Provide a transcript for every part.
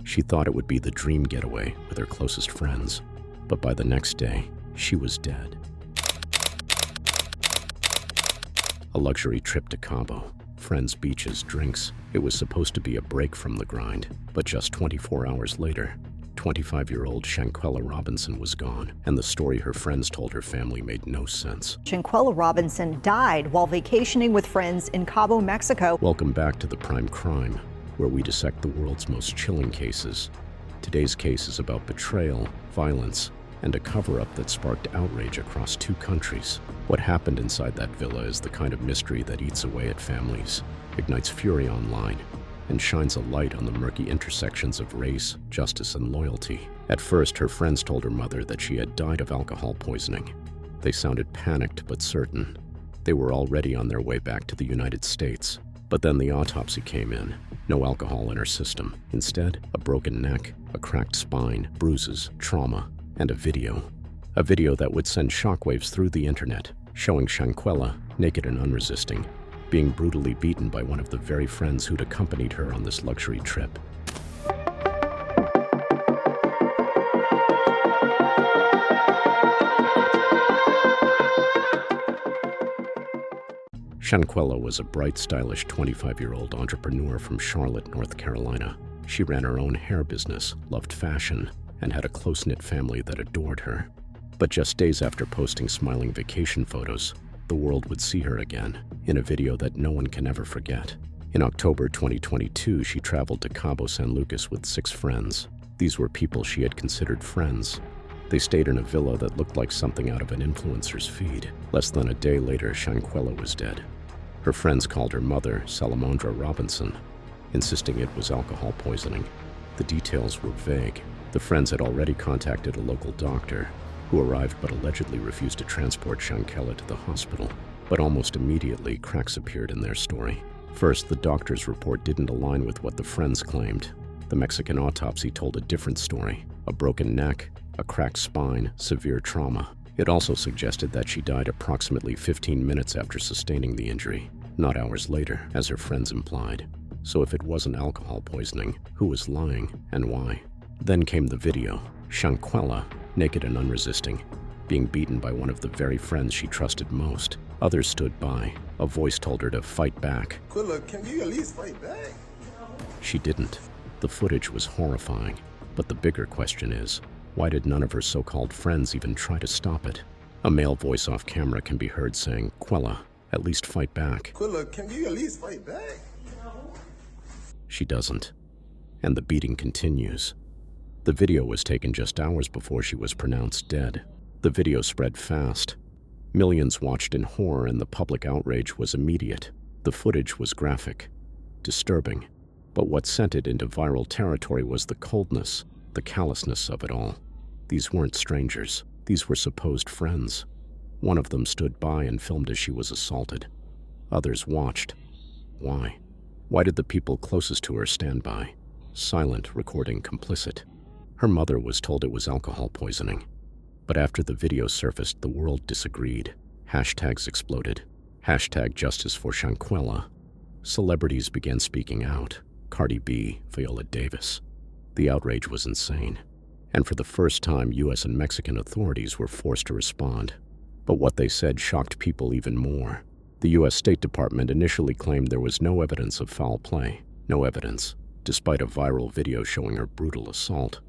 She thought it would be the dream getaway with her closest friends, but by the next day, she was dead. A luxury trip to Cabo, friends, beaches, drinks. It was supposed to be a break from the grind, but just 24 hours later, 25-year-old Shanquella Robinson was gone, and the story her friends told her family made no sense. Shanquella Robinson died while vacationing with friends in Cabo, Mexico. Welcome back to The Prime Crime, where we dissect the world's most chilling cases. Today's case is about betrayal, violence, and a cover-up that sparked outrage across 2 countries. What happened inside that villa is the kind of mystery that eats away at families, ignites fury online, and shines a light on the murky intersections of race, justice, and loyalty. At first, her friends told her mother that she had died of alcohol poisoning. They sounded panicked but certain. They were already on their way back to the United States. But then the autopsy came in. No alcohol in her system. Instead, a broken neck, a cracked spine, bruises, trauma, and a video. A video that would send shockwaves through the internet, showing Shanquella, naked and unresisting, being brutally beaten by one of the very friends who'd accompanied her on this luxury trip. Shanquella was a bright, stylish 25-year-old entrepreneur from Charlotte, North Carolina. She ran her own hair business, loved fashion, and had a close-knit family that adored her. But just days after posting smiling vacation photos, the world would see her again, in a video that no one can ever forget. In October 2022, she traveled to Cabo San Lucas with 6 friends. These were people she had considered friends. They stayed in a villa that looked like something out of an influencer's feed. Less than a day later, Shanquella was dead. Her friends called her mother, Shanquella Robinson, insisting it was alcohol poisoning. The details were vague. The friends had already contacted a local doctor, who arrived but allegedly refused to transport Shanquella to the hospital. But almost immediately, cracks appeared in their story. First, the doctor's report didn't align with what the friends claimed. The Mexican autopsy told a different story: a broken neck, a cracked spine, severe trauma. It also suggested that she died approximately 15 minutes after sustaining the injury, not hours later, as her friends implied. So if it wasn't alcohol poisoning, who was lying and why? Then came the video. Shanquella, naked and unresisting, being beaten by one of the very friends she trusted most. Others stood by. A voice told her to fight back. Quilla, can you at least fight back? She didn't. The footage was horrifying. But the bigger question is, why did none of her so-called friends even try to stop it? A male voice off camera can be heard saying, "Quilla, at least fight back." Quilla, can you at least fight back? She doesn't. And the beating continues. The video was taken just hours before she was pronounced dead. The video spread fast. Millions watched in horror, and the public outrage was immediate. The footage was graphic, disturbing. But what sent it into viral territory was the coldness, the callousness of it all. These weren't strangers. These were supposed friends. One of them stood by and filmed as she was assaulted. Others watched. Why? Why did the people closest to her stand by, silent, recording, complicit? Her mother was told it was alcohol poisoning. But after the video surfaced, the world disagreed. Hashtags exploded. Hashtag justice for Shanquella. Celebrities began speaking out. Cardi B, Viola Davis. The outrage was insane. And for the first time, U.S. and Mexican authorities were forced to respond. But what they said shocked people even more. The U.S. State Department initially claimed there was no evidence of foul play. No evidence, despite a viral video showing her brutal assault.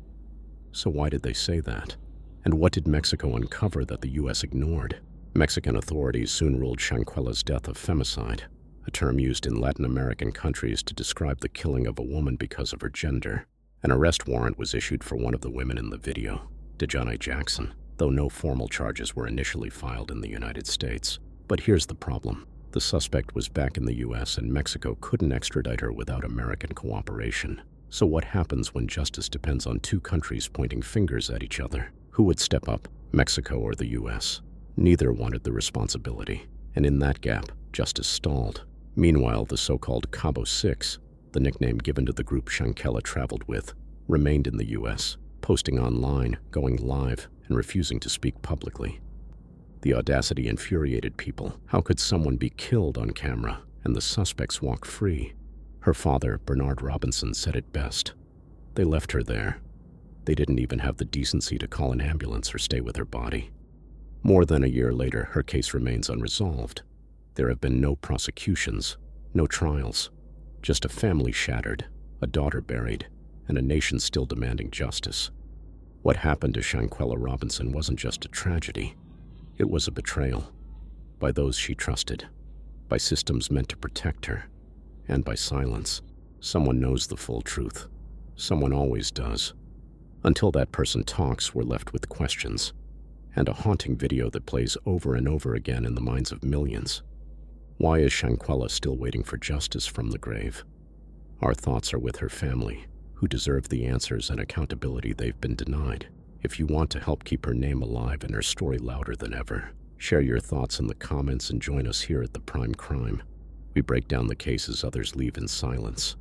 So why did they say that? And what did Mexico uncover that the U.S. ignored? Mexican authorities soon ruled Shanquella's death a femicide, a term used in Latin American countries to describe the killing of a woman because of her gender. An arrest warrant was issued for one of the women in the video, Dejanae Jackson, though no formal charges were initially filed in the United States. But here's the problem. The suspect was back in the U.S. and Mexico couldn't extradite her without American cooperation. So what happens when justice depends on 2 countries pointing fingers at each other? Who would step up, Mexico or the U.S.? Neither wanted the responsibility, and in that gap, justice stalled. Meanwhile, the so-called Cabo Six, the nickname given to the group Shanquella traveled with, remained in the U.S., posting online, going live, and refusing to speak publicly. The audacity infuriated people. How could someone be killed on camera and the suspects walk free? Her father, Bernard Robinson, said it best. They left her there. They didn't even have the decency to call an ambulance or stay with her body. More than a year later, her case remains unresolved. There have been no prosecutions, no trials, just a family shattered, a daughter buried, and a nation still demanding justice. What happened to Shanquella Robinson wasn't just a tragedy. It was a betrayal. By those she trusted, by systems meant to protect her, and by silence. Someone knows the full truth. Someone always does. Until that person talks, we're left with questions, and a haunting video that plays over and over again in the minds of millions. Why is Shanquella still waiting for justice from the grave? Our thoughts are with her family, who deserve the answers and accountability they've been denied. If you want to help keep her name alive and her story louder than ever, share your thoughts in the comments and join us here at The Prime Crime. We break down the cases others leave in silence.